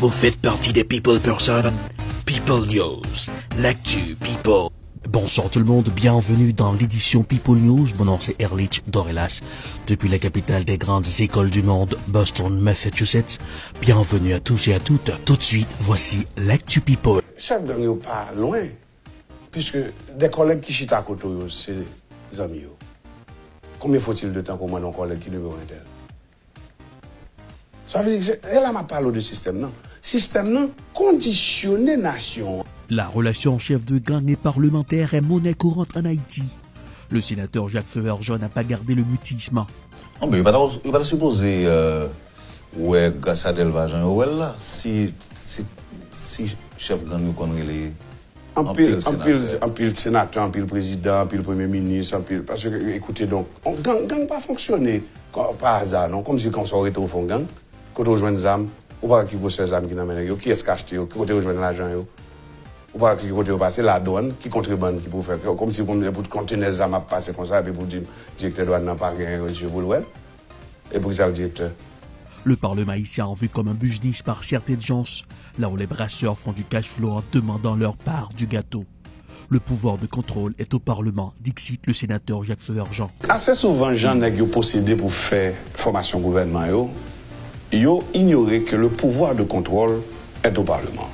Vous faites partie des people person. People News, l'actu people. Bonsoir tout le monde, bienvenue dans l'édition People News. Mon nom c'est Erlich Dorelas, depuis la capitale des grandes écoles du monde, Boston, Massachusetts. Bienvenue à tous et à toutes. Tout de suite, voici l'actu people. Chef gang yo pas loin, puisque des collègues qui chita à côté, c'est des amis. Combien faut-il de temps pour moi, un collègue qui numéro un tel? Ça veut dire que elle m'a parlé de système, non? Système, non? Conditionner nation. La relation chef de gang et parlementaire est monnaie courante en Haïti. Le sénateur Jacques Feverjon n'a pas gardé le mutisme. Non, mais il va pas supposer, ouais, grâce à l'élevage, là, si chef gang nous connaît les. En pile sénateur, en pile président, en pile premier ministre, en pile. Parce que, écoutez, donc, gang pas fonctionner par hasard, non? Comme si quand on s'arrête au fond gang, quand on rejoint des âmes, ou pas qui possède des âmes qui n'amènent, qui est-ce qu'acheter, qui côté rejoindre l'argent, ou pas qui côté passer la douane, qui contrebande, qui peut faire, comme si pour contenir les âmes à passer comme ça, et puis pour dire, directeur douane n'a pas rien reçu pour l'ouest, et pour ça le directeur. Le Parlement haïtien vu comme un business par certaines gens, là où les brasseurs font du cash flow en demandant leur part du gâteau. Le pouvoir de contrôle est au Parlement, dixit le sénateur Jacques Feverjon. Assez souvent, gens qui ont possédé pour faire formation gouvernement, ils ont ignoré que le pouvoir de contrôle est au Parlement.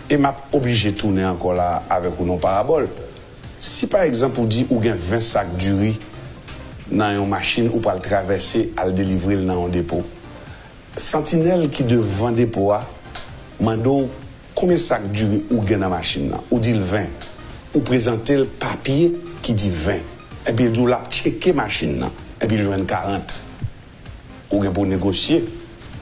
Et m'a obligé de tourner encore là avec ou non parabole. Si par exemple, on dit ou gain 20 sacs du riz dans une machine ou pas le traverser à le délivrer dans un dépôt, sentinelle qui devant dépôt a mando combien de sacs du riz ou gain dans la machine ou dit le 20 ou présenter le papier qui dit 20 et puis il dit la checker machine et puis il joint 40 ou gain pour négocier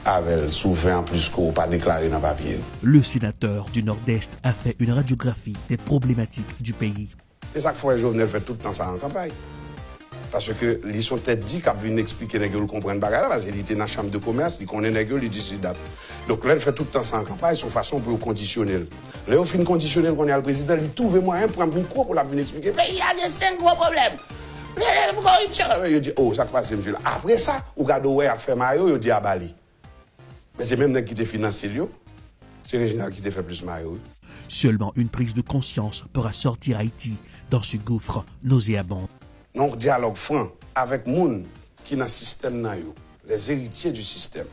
avec sous 20 en plus qu'on pas déclaré dans le papier. Le sénateur du Nord-Est a fait une radiographie des problématiques du pays. C'est ça que Foyer Jovenel fait tout le temps ça en campagne. Parce que ils sont peut-être dit qu'ils viennent expliquer les gens comprennent pas là parce qu'il était dans la chambre de commerce, ils connaissent les gens, ils disent date. Donc là il fait tout le temps ça en campagne, son façon pour conditionner. Là au fin conditionnel qu'on est le président, il trouve moyen pour un micro pour la venir expliquer. Mais il y a des 5 gros problèmes. Il dit oh ça passe monsieur là. Après ça, ou gado ouais a fait maillot, il dit à Bali. Mais c'est même qui te finance Lio. C'est Réginal qui te fait plus maillot. Seulement une prise de conscience pourra sortir Haïti dans ce gouffre nauséabond. Non, dialogue franc avec moun qui dans le système, les héritiers du système,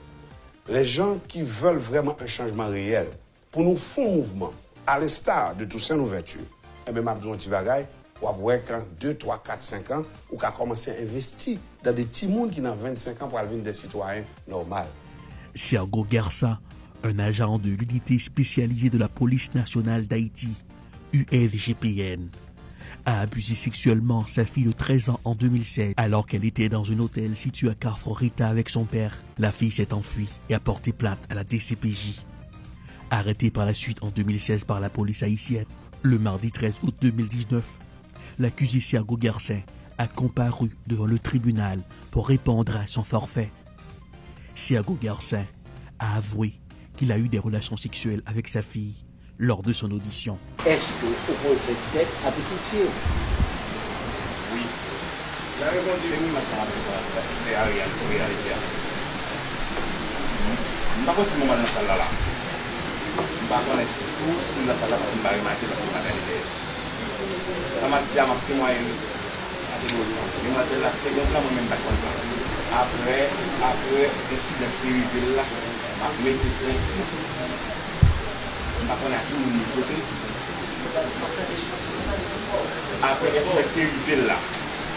les gens qui veulent vraiment un changement réel, pour nous faire un mouvement, à l'instar de Toussaint Louverture, et même Abdou Antivagaï, ou après quand 2, 3, 4, 5 ans, ou qu'à commencer à investir dans des petits mondes qui ont 25 ans pour devenir des citoyens normaux. Sergo Garça, un agent de l'unité spécialisée de la police nationale d'Haïti, USGPN, a abusé sexuellement sa fille de 13 ans en 2016 alors qu'elle était dans un hôtel situé à Carrefour Rita avec son père. La fille s'est enfuie et a porté plainte à la DCPJ. Arrêtée par la suite en 2016 par la police haïtienne, le mardi 13 août 2019, l'accusé Sergo Garça a comparu devant le tribunal pour répondre à son forfait. Sergo Garça a avoué qu'il a eu des relations sexuelles avec sa fille lors de son audition. Est-ce que vous pouvez faire sexe à petite fille? Oui. J'ai répondu oui maintenant c'est à réalité. Par contre, si je suis dans la salle là, je ne connais pas tout si la salle là parce que je ne remarqué parce que je n'ai ça m'a dit à ma témoigne à ce moment-là. Je m'a dit là, c'est comme ça, moi-même, pas content. Après, décider de priver là, après, je suis après respecter l'idée là,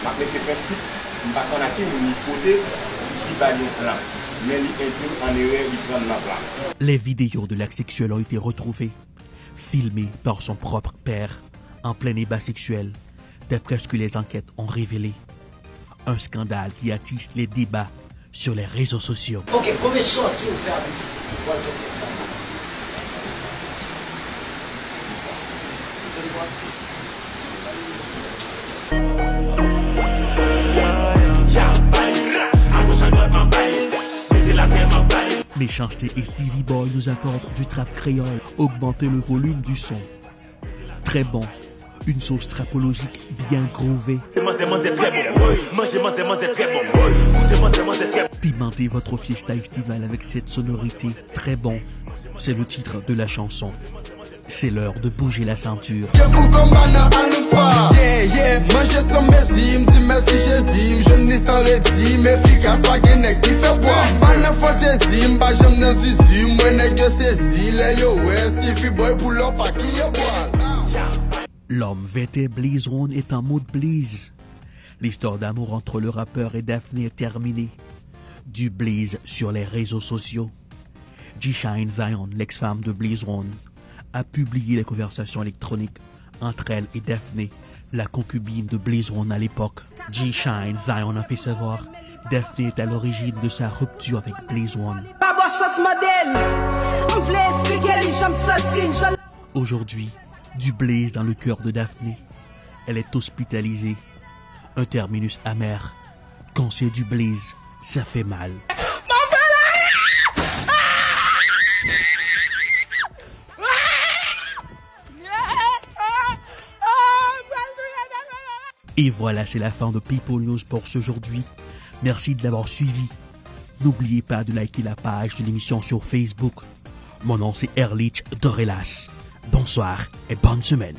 après que principe, je ne sais pas qui mon côté qui va nous plan, mais il est en erreur, il prend la place. Les vidéos de l'acte sexuel ont été retrouvées, filmées par son propre père, en plein débat sexuel, d'après ce que les enquêtes ont révélé. Un scandale qui attise les débats sur les réseaux sociaux. Ok, combien de sorties vous faites avec ça? Méchanceté et Stevie Boy nous apportent du trap créole, augmenter le volume du son. Très bon, une sauce trapologique bien groovée. Pimentez votre fiesta estivale avec cette sonorité très bon. c'est le titre de la chanson. C'est l'heure de bouger la ceinture. L'homme vêté Blaze One est en mode Blaze. L'histoire d'amour entre le rappeur et Daphné est terminée. Du Blaze sur les réseaux sociaux. G-Shine Zion, l'ex-femme de Blaze One, a publié les conversations électroniques entre elle et Daphné, la concubine de Blaze One à l'époque. G-Shine Zion a fait savoir Daphné est à l'origine de sa rupture avec Blaze One. Aujourd'hui, du Blaze dans le cœur de Daphné. Elle est hospitalisée. Un terminus amer. Quand c'est du Blaze, ça fait mal. Et voilà, c'est la fin de People News pour ce aujourd'hui. Merci de l'avoir suivi. N'oubliez pas de liker la page de l'émission sur Facebook. Mon nom c'est Erlich Dorelas. Bonsoir et bonne semaine.